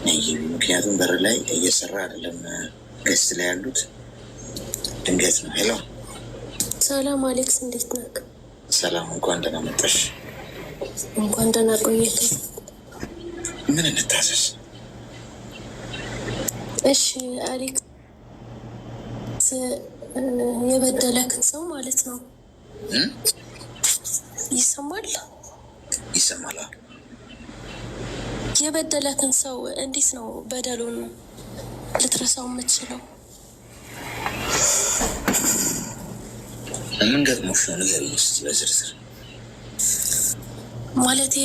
ምክንያቱም በር ላይ እየሰራ አይደለም ገስት ላይ ያሉት ድንገት ነው። ሄሎ ሰላም አሌክስ፣ እንዴት ነህ? ሰላም፣ እንኳን ደህና መጣሽ። እንኳን ደህና ቆየህ። ምን እንታዘዝ? እሺ አሌክስ፣ የበደለክን ሰው ማለት ነው ይሰማል? ይሰማል። የበደለክን ሰው እንዴት ነው በደሉን ልትረሳው የምትችለው? ምን ገጥሞሽ ነው? ንገሪኝ እስኪ በዝርዝር። ማለቴ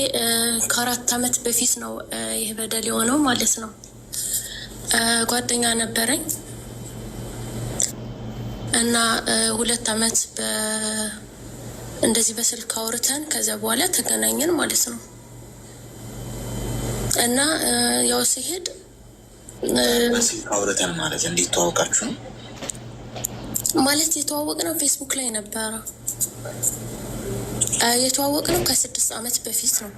ከ4 ዓመት በፊት ነው ይህ በደል የሆነው ማለት ነው። ጓደኛ ነበረኝ እና 2 ዓመት እንደዚህ በስልክ አውርተን ከዚያ በኋላ ተገናኘን ማለት ነው። እና ያው ሲሄድ በስልክ አውርተን ማለት እንዴት ተዋወቃችሁ ነው? ማለት የተዋወቅነው ፌስቡክ ላይ ነበረ። የተዋወቅነው ከ6 ዓመት በፊት ነው።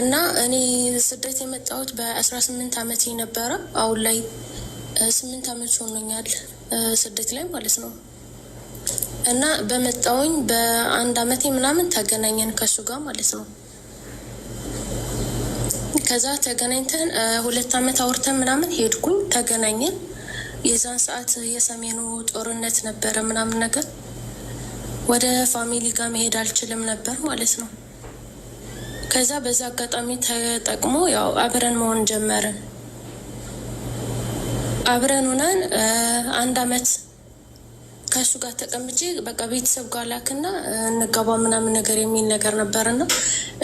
እና እኔ ስደት የመጣሁት በ18 ዓመቴ ነበረ። አሁን ላይ 8 ዓመት ሆኖኛል ስደት ላይ ማለት ነው። እና በመጣውኝ በ1 ዓመቴ ምናምን ተገናኘን ከሱ ጋር ማለት ነው። ከዛ ተገናኝተን 2 ዓመት አውርተን ምናምን ሄድኩኝ፣ ተገናኘን። የዛን ሰዓት የሰሜኑ ጦርነት ነበረ ምናምን ነገር፣ ወደ ፋሚሊ ጋር መሄድ አልችልም ነበር ማለት ነው። ከዛ በዛ አጋጣሚ ተጠቅሞ ያው አብረን መሆን ጀመርን። አብረን ሆነን 1 ዓመት ከእሱ ጋር ተቀምጬ በቃ ቤተሰብ ጋር ላክና እንጋባ ምናምን ነገር የሚል ነገር ነበርና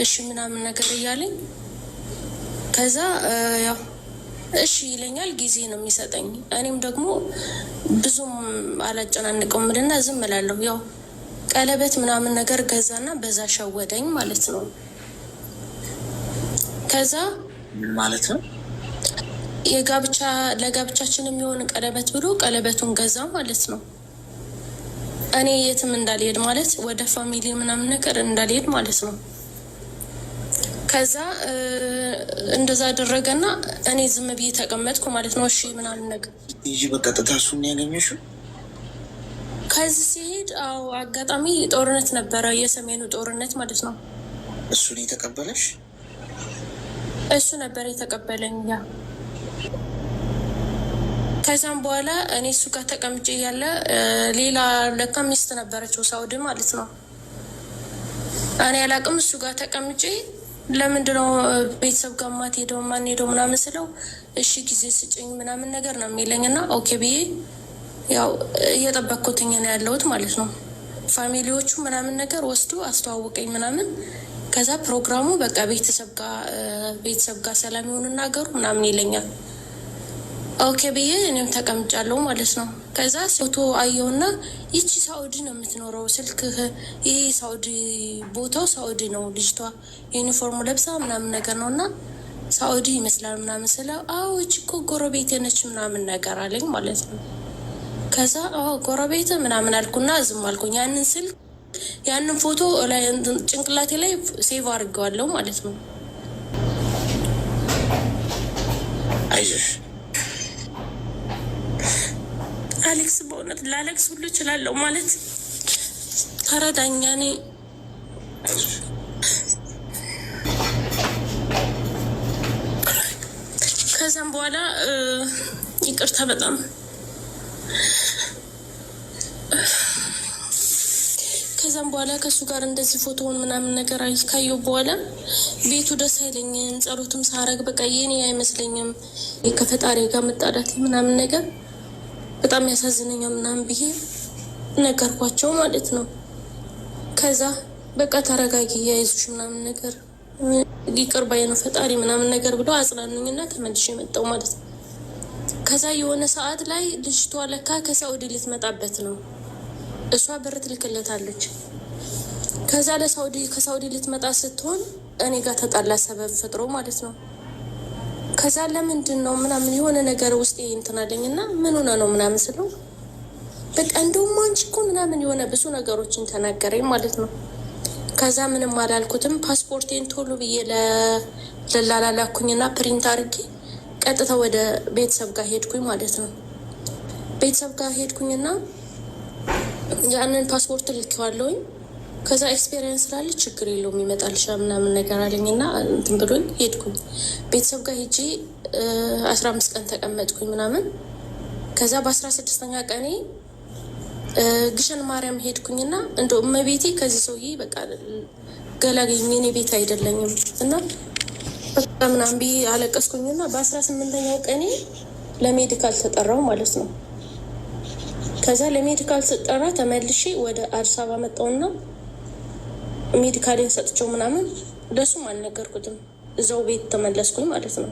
እሺ ምናምን ነገር እያለኝ ከዛ ያው እሺ ይለኛል፣ ጊዜ ነው የሚሰጠኝ። እኔም ደግሞ ብዙም አላጨናንቀውም እና ዝም እላለሁ። ያው ቀለበት ምናምን ነገር ገዛና በዛ ሸወደኝ ማለት ነው። ከዛ ማለት ነው ለጋብቻችን የሚሆን ቀለበት ብሎ ቀለበቱን ገዛ ማለት ነው። እኔ የትም እንዳልሄድ ማለት ወደ ፋሚሊ ምናምን ነገር እንዳልሄድ ማለት ነው። ከዛ እንደዛ አደረገና እኔ ዝም ብዬ ተቀመጥኩ ማለት ነው። እሺ ምናምን ነገር ይህ በቀጥታ እሱን ያገኘሽው? ከዚህ ሲሄድ አዎ፣ አጋጣሚ ጦርነት ነበረ፣ የሰሜኑ ጦርነት ማለት ነው። እሱን የተቀበለሽ? እሱ ነበር የተቀበለኝ። ያ ከዛም በኋላ እኔ እሱ ጋር ተቀምጬ ያለ ሌላ ለካ ሚስት ነበረችው ሳውዲ ማለት ነው። እኔ አላቅም። እሱ ጋር ተቀምጬ ለምንድነው ቤተሰብ ጋር ማትሄደው ማንሄደው ምናምን ስለው እሺ ጊዜ ስጭኝ ምናምን ነገር ነው የሚለኝ። እና ኦኬ ብዬ ያው እየጠበቅኩትኝ ነው ያለሁት ማለት ነው። ፋሚሊዎቹ ምናምን ነገር ወስዶ አስተዋውቀኝ ምናምን። ከዛ ፕሮግራሙ በቃ ቤተሰብ ጋር ሰላም ይሆኑ እናገሩ ምናምን ይለኛል። ኦኬ ብዬ እኔም ተቀምጫለሁ ማለት ነው። ከዛ ፎቶ አየውና ይቺ ሳኡዲ ነው የምትኖረው፣ ስልክህ ይሄ ሳኡዲ ቦታው ሳኡዲ ነው፣ ልጅቷ ዩኒፎርሙ ለብሳ ምናምን ነገር ነው እና ሳኡዲ ይመስላል ምናምን ስለው አዎ እቺ እኮ ጎረቤቴ ነች ምናምን ነገር አለኝ ማለት ነው። ከዛ አዎ ጎረቤት ምናምን አልኩና ዝም አልኩኝ። ያንን ፎቶ ላይ ጭንቅላቴ ላይ ሴቭ አድርገዋለሁ ማለት ነው። አይዞሽ አሌክስ፣ በእውነት ላለቅስ ሁሉ እችላለሁ ማለት ተረዳኛ። እኔ ከዛም በኋላ ይቅርታ በጣም ከዛም በኋላ ከእሱ ጋር እንደዚህ ፎቶውን ምናምን ነገር ካየሁ በኋላ ቤቱ ደስ አይለኝም። ጸሎትም ሳረግ በቃ የኔ አይመስለኝም። ከፈጣሪ ጋር መጣዳት ምናምን ነገር በጣም ያሳዝነኛል ምናምን ብዬ ነገርኳቸው ማለት ነው። ከዛ በቃ ተረጋጊ፣ ያይዙሽ ምናምን ነገር ይቅር ባይ ነው ፈጣሪ ምናምን ነገር ብሎ አጽናኑኝና ተመልሼ የመጣው ማለት ነው። ከዛ የሆነ ሰዓት ላይ ልጅቷ ለካ ከሳኡዲ ልትመጣበት ነው። እሷ ብር ትልክለታለች። ከዛ ከሳኡዲ ልትመጣ ስትሆን እኔ ጋር ተጣላ፣ ሰበብ ፈጥሮ ማለት ነው። ከዛ ለምንድን ነው ምናምን የሆነ ነገር ውስጥ እንትን አለኝ እና ምን ሆነ ነው ምናምን ስለው በቃ እንደውም አንቺ እኮ ምናምን የሆነ ብዙ ነገሮችን ተናገረኝ ማለት ነው። ከዛ ምንም አላልኩትም። ፓስፖርቴን ቶሎ ብዬ ለላላኩኝና ፕሪንት አድርጌ ቀጥታ ወደ ቤተሰብ ጋር ሄድኩኝ ማለት ነው። ቤተሰብ ጋር ሄድኩኝና ያንን ፓስፖርት ልኬዋለሁኝ። ከዛ ኤክስፔሪየንስ ስላለ ችግር የለውም ይመጣልሻል ምናምን ነገር አለኝና እንትን ብሎኝ ሄድኩኝ። ቤተሰብ ጋር ሄጄ 15 ቀን ተቀመጥኩኝ ምናምን። ከዛ በ16ኛ ቀኔ ግሸን ማርያም ሄድኩኝና እንደው እመቤቴ ከዚህ ሰውዬ በቃ ገላገኝ፣ እኔ ቤት አይደለኝም እና በቃ ምናምን ብዬ አለቀስኩኝና በ18ኛው ቀኔ ለሜዲካል ተጠራው ማለት ነው። ከዛ ለሜዲካል ስጠራ ተመልሼ ወደ አዲስ አበባ መጣውና ሜዲካሌን ሰጥቼው ምናምን ለሱም አልነገርኩትም። እዛው ቤት ተመለስኩኝ ማለት ነው።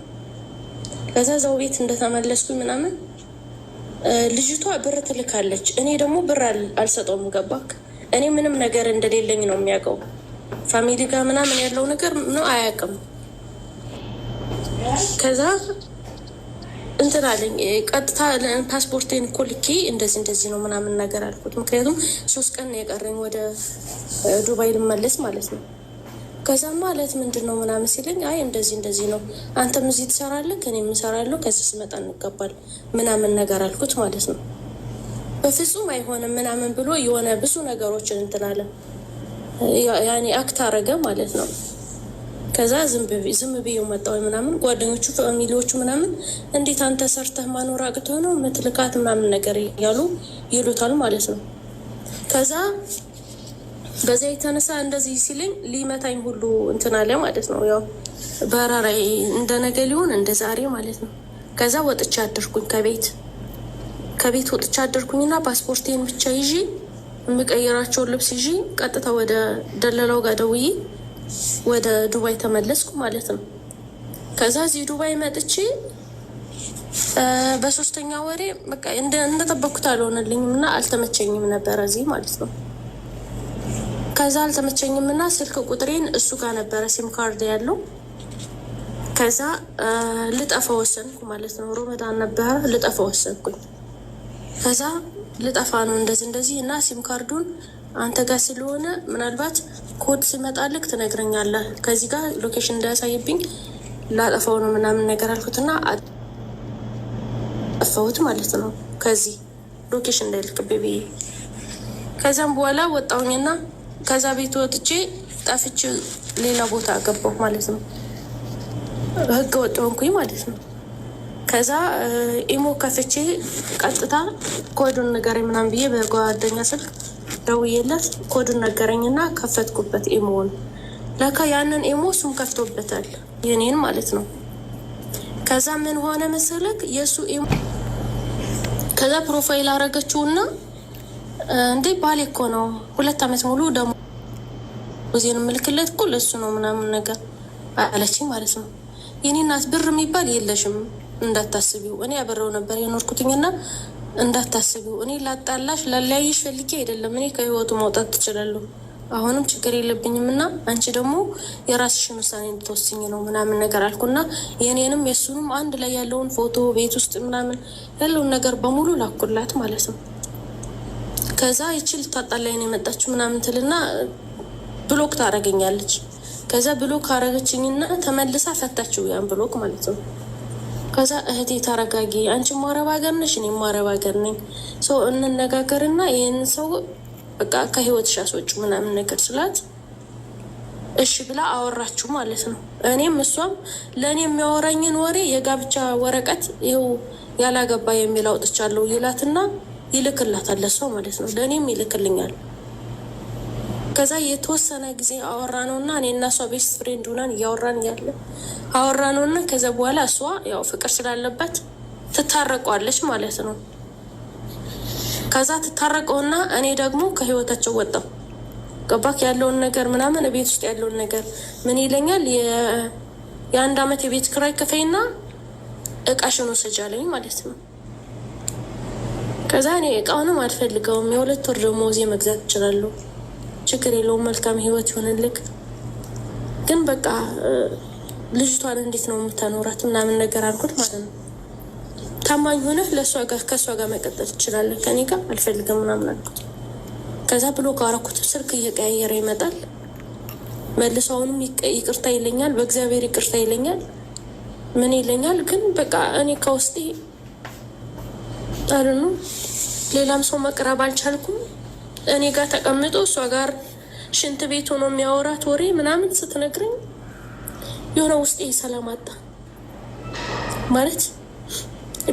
ከዛ እዛው ቤት እንደተመለስኩኝ ምናምን ልጅቷ ብር ትልካለች፣ እኔ ደግሞ ብር አልሰጠውም። ገባክ? እኔ ምንም ነገር እንደሌለኝ ነው የሚያውቀው። ፋሚሊ ጋር ምናምን ያለው ነገር ነው አያውቅም። ከዛ እንትን አለኝ ቀጥታ ፓስፖርቴን እኮ ልኬ እንደዚህ ነው ምናምን ነገር አልኩት። ምክንያቱም 3 ቀን ነው የቀረኝ ወደ ዱባይ ልመለስ ማለት ነው። ከዛ ማለት ምንድን ነው ምናምን ሲለኝ አይ እንደዚህ ነው፣ አንተም እዚህ ትሰራለህ እኔም እሰራለሁ፣ ከዚህ ስመጣ እንገባል ምናምን ነገር አልኩት ማለት ነው። በፍጹም አይሆንም ምናምን ብሎ የሆነ ብዙ ነገሮችን እንትን አለ፣ ያኔ አክት አረገ ማለት ነው። ከዛ ዝም ብዬ መጣሁ ምናምን። ጓደኞቹ ፋሚሊዎቹ ምናምን እንዴት አንተ ሰርተህ ማኖር አቅቶህ ነው ምትልካት ምናምን ነገር እያሉ ይሉታል ማለት ነው። ከዛ በዛ የተነሳ እንደዚህ ሲለኝ ሊመታኝ ሁሉ እንትን አለ ማለት ነው። ያው በራራይ እንደ ነገ ሊሆን እንደ ዛሬ ማለት ነው። ከዛ ወጥቻ አደርኩኝ ከቤት ወጥቻ አደርኩኝና ፓስፖርቴን ብቻ ይዤ የምቀይራቸውን ልብስ ይዤ ቀጥታ ወደ ደለላው ጋር ደውዬ ወደ ዱባይ ተመለስኩ ማለት ነው። ከዛ እዚህ ዱባይ መጥቼ በ3ኛ ወሬ በቃ እንደጠበኩት አልሆነልኝም እና አልተመቸኝም ነበረ እዚህ ማለት ነው። ከዛ አልተመቸኝም እና ስልክ ቁጥሬን እሱ ጋር ነበረ ሲም ካርድ ያለው። ከዛ ልጠፋ ወሰንኩ ማለት ነው። ሮመዳን ነበረ፣ ልጠፋ ወሰንኩኝ። ከዛ ልጠፋ ነው እንደዚህ እና ሲም ካርዱን አንተ ጋር ስለሆነ ምናልባት ኮድ ሲመጣልክ ትነግረኛለህ፣ ከዚህ ጋር ሎኬሽን እንዳያሳይብኝ ላጠፋው ነው ምናምን ነገር አልኩትና አጠፋሁት ማለት ነው። ከዚህ ሎኬሽን እንዳይልክብኝ ብዬ ከዛም በኋላ ወጣሁኝና ከዛ ቤት ወጥቼ ጠፍቼ ሌላ ቦታ ገባሁ ማለት ነው። ህገ ወጥ ሆንኩኝ ማለት ነው። ከዛ ኢሞ ከፍቼ ቀጥታ ኮዱን ንገረኝ ምናምን ብዬ በጓደኛ ስልክ ደውዬለት ኮዱን ነገረኝና ከፈትኩበት ኢሞውን። ለካ ያንን ኢሞ እሱም ከፍቶበታል የኔን ማለት ነው። ከዛ ምን ሆነ መሰለክ የእሱ ኢሞ ከዛ ፕሮፋይል አረገችውና እንዴ ባሌ እኮ ነው 2 ዓመት ሙሉ ደግሞ ዜን ምልክለት እኮ ለሱ ነው ምናምን ነገር አለችኝ ማለት ነው። የኔ እናት ብር የሚባል የለሽም እንዳታስቢው፣ እኔ አብሬው ነበር የኖርኩትኝና እንዳታስቢው፣ እኔ ላጣላሽ ላለያይሽ ፈልጌ አይደለም፣ እኔ ከህይወቱ መውጣት ትችላለሁ፣ አሁንም ችግር የለብኝም እና አንቺ ደግሞ የራስሽን ውሳኔ እንድትወስኝ ነው ምናምን ነገር አልኩና የኔንም የሱንም አንድ ላይ ያለውን ፎቶ ቤት ውስጥ ምናምን ያለውን ነገር በሙሉ ላኩላት ማለት ነው። ከዛ ይችል ታጣላይ ነው የመጣችው ምናምን ትልና ብሎክ ታረገኛለች። ከዛ ብሎክ አረገችኝና ተመልሳ ፈታችው ያን ብሎክ ማለት ነው። ከዛ እህቴ ተረጋጊ፣ አንቺ ማረብ ሀገር ነሽ እኔም ማረብ ሀገር ነኝ፣ ሰው እንነጋገርና ይህን ሰው በቃ ከህይወትሽ አስወጪው ምናምን ነገር ስላት እሺ ብላ አወራችሁ ማለት ነው። እኔም እሷም ለእኔ የሚያወራኝን ወሬ የጋብቻ ወረቀት ይኸው ያላገባ የሚል አውጥቻለሁ ይላትና ይልክላታል ለሷ ማለት ነው። ለእኔም ይልክልኛል። ከዛ የተወሰነ ጊዜ አወራ ነው እና እኔ እና እሷ ቤስት ፍሬንድ ሆናን እያወራን እያለ አወራ ነው እና ከዛ በኋላ እሷ ያው ፍቅር ስላለበት ትታረቀዋለች ማለት ነው። ከዛ ትታረቀውና እኔ ደግሞ ከህይወታቸው ወጣሁ። ገባክ? ያለውን ነገር ምናምን ቤት ውስጥ ያለውን ነገር ምን ይለኛል፣ የ1 ዓመት የቤት ክራይ ክፈይና እቃሽን ውሰጂ አለኝ ማለት ነው። ከዛ እኔ እቃውንም አልፈልገውም፣ የ2 ወር ደሞዜ መግዛት እችላለሁ፣ ችግር የለውም፣ መልካም ህይወት ይሆንልክ፣ ግን በቃ ልጅቷን እንዴት ነው የምታኖራት ምናምን ነገር አልኩት ማለት ነው። ታማኝ ሆነህ ከእሷ ጋር መቀጠል ትችላለህ፣ ከኔ ጋር አልፈልግም ምናምን አልኩት። ከዛ ብሎ ካረኩት ስልክ እየቀያየረ ይመጣል። መልሰውንም ይቅርታ ይለኛል፣ በእግዚአብሔር ይቅርታ ይለኛል፣ ምን ይለኛል። ግን በቃ እኔ ከውስጤ አሉ ሌላም ሰው መቅረብ አልቻልኩም። እኔ ጋር ተቀምጦ እሷ ጋር ሽንት ቤት ሆኖ የሚያወራት ወሬ ምናምን ስትነግረኝ የሆነ ውስጤ ሰላም አጣ። ማለት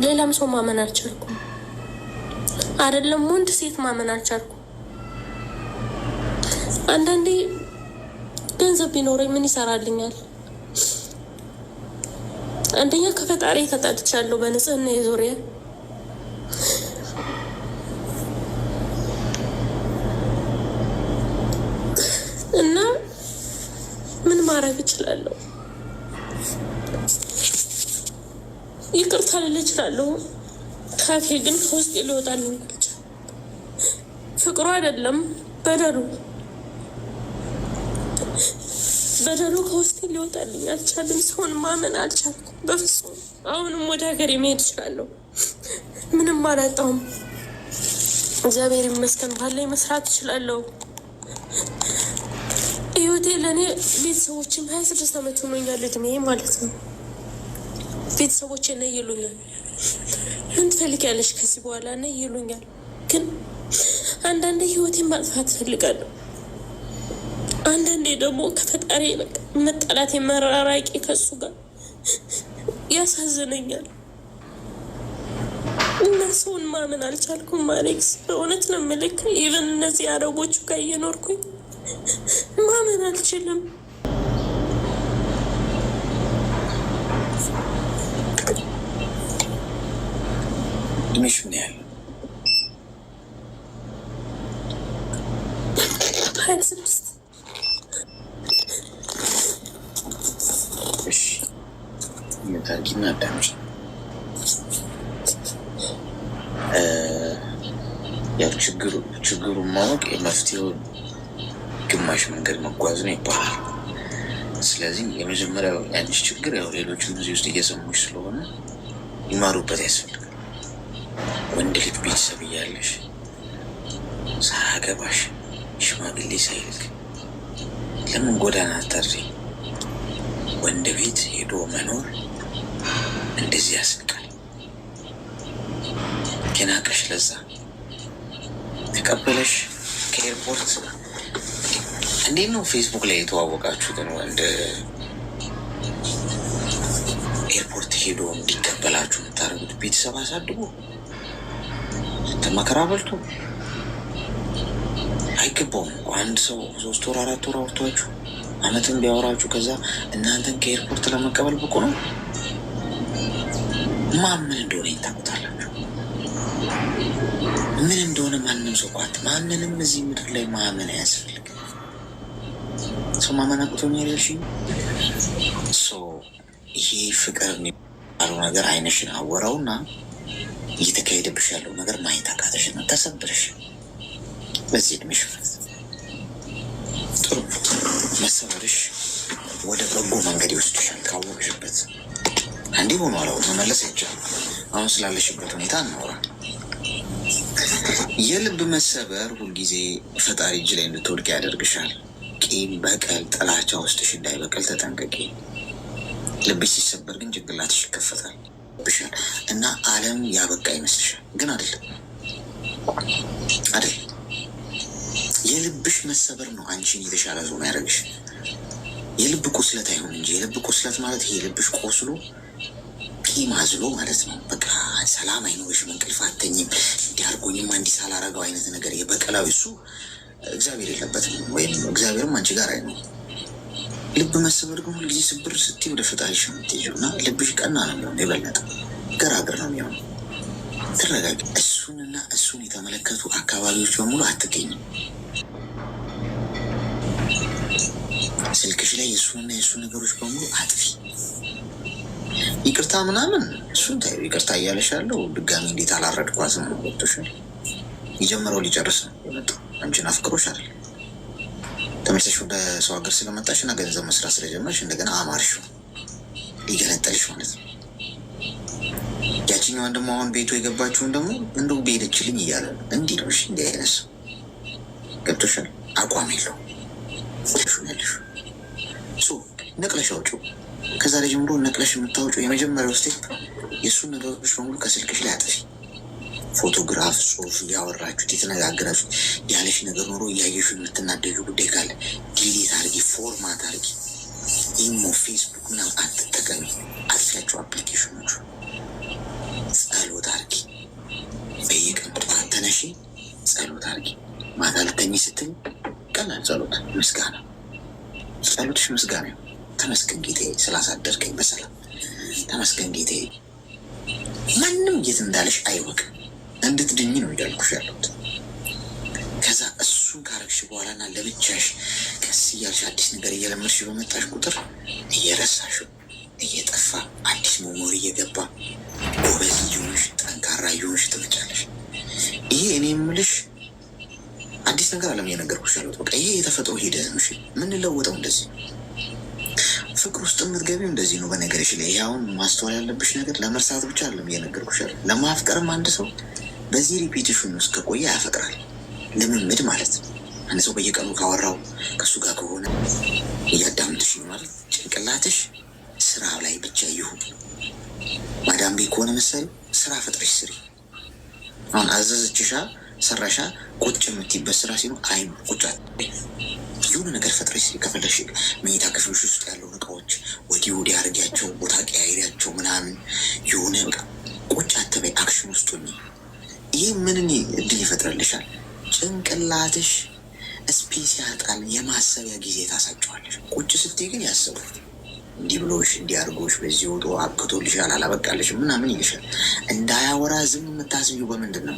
ሌላም ሰው ማመን አልቻልኩም። አይደለም ወንድ ሴት ማመን አልቻልኩም። አንዳንዴ ገንዘብ ቢኖረኝ ምን ይሰራልኛል? አንደኛ ከፈጣሪ ተጣልቻለሁ በንጽህና የዙሪያ እና ምን ማድረግ እችላለሁ? ይቅርታ ልል እችላለሁ ካፌ፣ ግን ከውስጤ ሊወጣልኝ አልቻለም። ፍቅሩ አይደለም በደሉ ከውስጤ ሊወጣልኝ አልቻለም። ሰውን ማመን አልቻልኩም በፍጹም። አሁንም ወደ ሀገሬ መሄድ እችላለሁ። ምንም አላጣሁም። እግዚአብሔር ይመስገን ባለኝ መስራት እችላለሁ። ህይወቴ ለእኔ ቤተሰቦችም 26 ዓመት ሆኖኛል እድሜ ማለት ነው። ቤተሰቦቼ ነይ ይሉኛል። ምን ትፈልጊያለሽ ከዚህ በኋላ ነይ ይሉኛል። ግን አንዳንዴ ህይወቴን ማጥፋት እፈልጋለሁ። አንዳንዴ ደግሞ ከፈጣሪ መጠላት የመራራቂ ከሱ ጋር ያሳዝነኛል። እና ሰውን ማመን አልቻልኩም። አሌክስ በእውነት ነው የምልክ። ኢቨን እነዚህ አረቦቹ ጋር እየኖርኩኝ ማመን አልችልም። እድሜሽ ምን ያህል? 26። እሺ ታርጊና አዳምጪ። ያው ችግሩን ማወቅ የመፍትሄውን ግማሽ መንገድ መጓዝ ነው ይባላል። ስለዚህ የመጀመሪያው ያንቺ ችግር ያው ሌሎችም እዚህ ውስጥ እየሰሙሽ ስለሆነ ይማሩበት ያስፈልጋል። ወንድ ልጅ ቤተሰብ እያለሽ ሳያገባሽ ሽማግሌ ሳይልክ ለምን ጎዳና አታድሪ? ወንድ ቤት ሄዶ መኖር እንደዚህ ያስንቃል። የናቀሽ ለዛ ተቀበለሽ ከኤርፖርት እንዴት ነው ፌስቡክ ላይ የተዋወቃችሁትን ወንድ ኤርፖርት ሄዶ እንዲቀበላችሁ የምታደርጉት? ቤተሰብ አሳድጎ መከራ በልቶ አይገባውም። አንድ ሰው 3 ወር 4 ወር አውርቷችሁ አመትን ቢያወራችሁ ከዛ እናንተን ከኤርፖርት ለመቀበል ብቁ ነው? ምን እንደሆነ ይታቁታላችሁ። ምን እንደሆነ ማንም ሰው ማንንም እዚህ ምድር ላይ ማመን አያስፈልግም። ሰው ማመን አቅቶኛል ያልሽኝ ይሄ ፍቅር የሚባለው ነገር አይነሽን አወራውና እየተካሄደብሽ ያለው ነገር ማየት አቃተሽ ነው። ተሰብረሽ በዚህ እድሜሽ ጥሩ መሰበርሽ ወደ በጎ መንገድ ይወስድሻል። ካወቅሽበት አንዴ ሆኖ አለው መመለስ አይቻልም። አሁን ስላለሽበት ሁኔታ እናውራ። የልብ መሰበር ሁልጊዜ ፈጣሪ እጅ ላይ እንድትወድቅ ያደርግሻል። ቂም፣ በቀል፣ ጥላቻ ውስጥሽ እንዳይበቀል ተጠንቀቂ። ልብሽ ሲሰበር ግን ጭንቅላትሽ ይከፈታል ብሻል እና ዓለም ያበቃ ይመስልሻል፣ ግን አይደለም። የልብሽ መሰበር ነው አንቺን የተሻለ ሰው ያደረግሽ። የልብ ቁስለት አይሆን እንጂ የልብ ቁስለት ማለት ይሄ ልብሽ ቆስሎ ቂም አዝሎ ማለት ነው። በቃ ሰላም አይኖርሽም፣ እንቅልፍ አተኝም፣ እንዲያርጎኝም እንዲህ ሳላረገው አይነት ነገር የበቀላዊ እሱ እግዚአብሔር የለበትም፣ ወይም እግዚአብሔርም አንቺ ጋር አይኖር። ልብ መሰበር ግን ሁልጊዜ ስብር ስትይ ወደ ፈጣሪሽ የምትሄጂው እና ልብሽ ቀና ነው የሚሆን፣ የበለጠ ገራገር ነው የሚሆን። ትረጋጊ። እሱንና እሱን የተመለከቱ አካባቢዎች በሙሉ አትገኝም። ስልክሽ ላይ የእሱንና የእሱ ነገሮች በሙሉ አጥፊ። ይቅርታ ምናምን እሱን ታዩ። ይቅርታ እያለሽ ያለው ድጋሚ እንዴት አላረድኳትም ነው። ገብቶሻል? የጀመረው ሊጨርስ ነው የመጣው። አንቺን አፍቅሮሽ አይደለም። ተመልሰሽ ወደ ሰው ሀገር ስለመጣሽ እና ገንዘብ መስራት ስለጀመርሽ እንደገና አማርሽ ሊገነጠልሽ ማለት ነው። ያችኛዋን ደግሞ አሁን ቤቱ የገባችውን ደግሞ እንደው ቤሄደችልኝ እያለ ነው። እንዲህ ነው። እሺ እንዲህ አይነት ሰው ገብቶሻል? አቋም የለው ያለሽ ነቅለሽ አውጪው። ከዛ ላይ ጀምሮ ነቅለሽ የምታወጪው የመጀመሪያው ስቴፕ የእሱን ነገሮች በሙሉ ከስልክሽ ላይ አጥፊ። ፎቶግራፍ፣ ጽሁፍ እያወራችሁት የተነጋገራችሁ ያለሽ ነገር ኖሮ እያየሹ የምትናደጁ ጉዳይ ካለ ዲሊት አርጊ፣ ፎርማት አርጊ። ኢሞ፣ ፌስቡክ ምናምን አትጠቀሚ፣ አጥፊያቸው አፕሊኬሽኖቹ። ጸሎት አርጊ፣ በየቀን ጠዋት ተነሺ ጸሎት አርጊ። ማታ ልተኝ ስትል ቀላል ጸሎት፣ ምስጋና። ጸሎትሽ ምስጋና ነው። ተመስገን ጌታዬ ስላሳደርከኝ በሰላም ተመስገን ጌታዬ። ማንም የት እንዳለሽ አይወቅ፣ እንድትድኝ ነው እያልኩሽ ያለሁት። ከዛ እሱን ካረግሽ በኋላና ለብቻሽ ቀስ እያልሽ አዲስ ነገር እየለመድሽ በመጣሽ ቁጥር እየረሳሽው እየጠፋ አዲስ መሞር እየገባ ጎበዝ እየሆንሽ ጠንካራ እየሆንሽ ትመጫለሽ። ይሄ እኔ የምልሽ አዲስ ነገር አለም እየነገርኩሽ ያለሁት። በቃ ይሄ የተፈጥሮ ሂደት ነው። የምንለወጠው እንደዚህ ፍቅር ውስጥ የምትገቢው እንደዚህ ነው። በነገርሽ ላይ አሁን ማስተዋል ያለብሽ ነገር ለመርሳት ብቻ አለም እየነገርኩሽ ያለ። ለማፍቀርም አንድ ሰው በዚህ ሪፒቲሽን ውስጥ ከቆየ ያፈቅራል። ልምምድ ማለት ነው። አንድ ሰው በየቀኑ ካወራው ከእሱ ጋር ከሆነ እያዳምጥሽ ማለት ጭንቅላትሽ ስራ ላይ ብቻ ይሁን። ማዳም ቤት ከሆነ መሰል ስራ ፈጥረሽ ስሪ። አሁን አዘዘችሻ ሰራሻ ቁጭ የምትይበት ስራ ሲሆን አይ ቁጭ የሆነ ነገር ፈጥረሽ ስሪ። ከፈለሽ መኝታ ክፍሎች ውስጥ ያለውን እቃዎች ወዲህ ወዲህ አድርጊያቸው፣ ቦታ ቀያይሪያቸው ምናምን። የሆነ በቃ ቁጭ አትበይ፣ አክሽን ውስጥ ሆኚ። ይህ ምንን እድል ይፈጥረልሻል? ጭንቅላትሽ ስፔስ ያጣል። የማሰቢያ ጊዜ ታሳጨዋለሽ። ቁጭ ስትይ ግን ያስባል። እንዲህ ብሎሽ እንዲህ አድርጎሽ በዚህ ወጦ አብቅቶልሻል አላበቃልሽም ምናምን ይልሻል። እንዳያወራ ዝም የምታስቢው በምንድን ነው?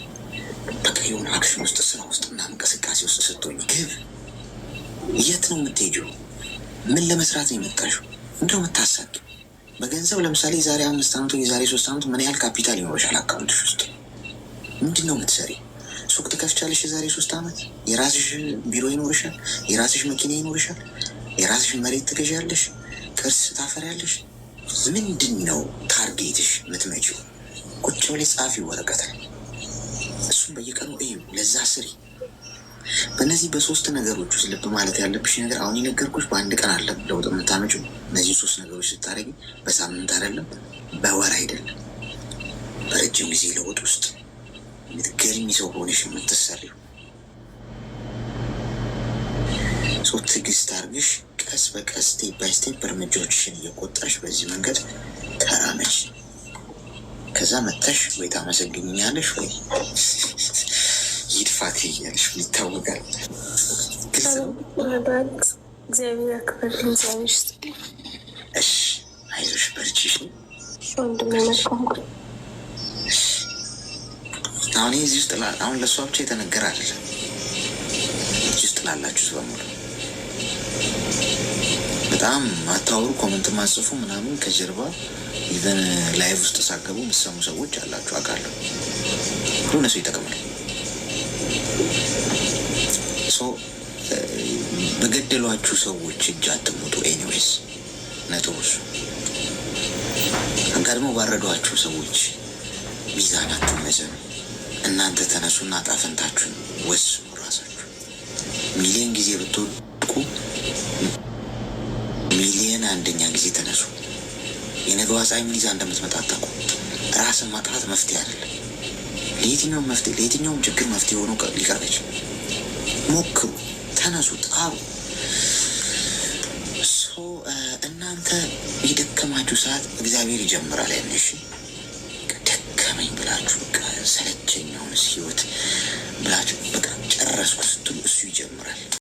በቃ የሆነ አክሽን ውስጥ ስራ ውስጥ እና እንቅስቃሴ ውስጥ ስትሆኝ ግብ የት ነው የምትሄጂው? ምን ለመስራት ነው የመጣሽው? እንደው የምታሳቂ በገንዘብ ለምሳሌ የዛሬ 5 ዓመት የዛሬ 3 ዓመት ምን ያህል ካፒታል ይኖርሻል አካውንትሽ ውስጥ? ምንድን ነው የምትሰሪ? ሱቅ ትከፍቻለሽ የዛሬ 3 ዓመት። የራስሽ ቢሮ ይኖርሻል። የራስሽ መኪና ይኖርሻል። የራስሽ መሬት ትገዣለሽ። ቅርስ ታፈሪያለሽ። ምንድን ነው ታርጌትሽ? የምትመጪው ቁጭ ብለሽ ጻፊ ወረቀት ላይ እሱም በየቀኑ እዩ፣ ለዛ ስሪ። በእነዚህ በ3 ነገሮች ውስጥ ልብ ማለት ያለብሽ ነገር አሁን የነገርኩሽ በአንድ ቀን አለ ለውጥ የምታመጪው። እነዚህ 3 ነገሮች ስታደርጊ በሳምንት አይደለም፣ በወር አይደለም፣ በረጅም ጊዜ ለውጥ ውስጥ የምትገርሚ ሰው ሆነሽ የምትሰሪው። ትዕግስት አድርግሽ ቀስ በቀስ ስቴፕ ባይ ስቴፕ እርምጃዎችሽን እየቆጠርሽ በዚህ መንገድ ተራመች። ከዛ መተሽ ወይ ታመሰግኛለሽ ወይ ይድፋት እያለሽ ይታወቃል። እግዚአብሔር ያክብርልኝ። እግዚአብሔር ይስጥልኝ። እሺ አይዞሽ በርቺሽ። አሁን እዚህ ውስጥ አሁን ለእሷ ብቻ የተነገረ አይደለም። እዚህ ውስጥ ላላችሁት በሙሉ በጣም ማታወሩ ኮመንት ማጽፉ ምናምን ከጀርባ ኢቨን ላይቭ ውስጥ ሳገቡ የምትሰሙ ሰዎች አላችሁ አውቃለሁ። ሁሉ ሰው ይጠቅማል። በገደሏችሁ ሰዎች እጅ አትሙጡ። ኤኒዌይስ ነጥቡ እሱ። ቀድሞ ባረዷችሁ ሰዎች ሚዛን አትመዘኑ። እናንተ ተነሱና ዕጣ ፈንታችሁን ወስኑ ራሳችሁ። ሚሊዮን ጊዜ ብትወድቁ ሚሊዮን አንደኛ ጊዜ ተነሱ። የነገዋ ፀሐይ ምን ይዛ እንደምትመጣ አታውቁ። ራስን ማጥፋት መፍትሄ አይደለም። ለየትኛውም ችግር መፍትሄ ሆኖ ሊቀርብ ይችላል። ሞክሩ፣ ተነሱ፣ ጣሩ። እናንተ የደከማችሁ ሰዓት እግዚአብሔር ይጀምራል። ያንሽ ደከመኝ ብላችሁ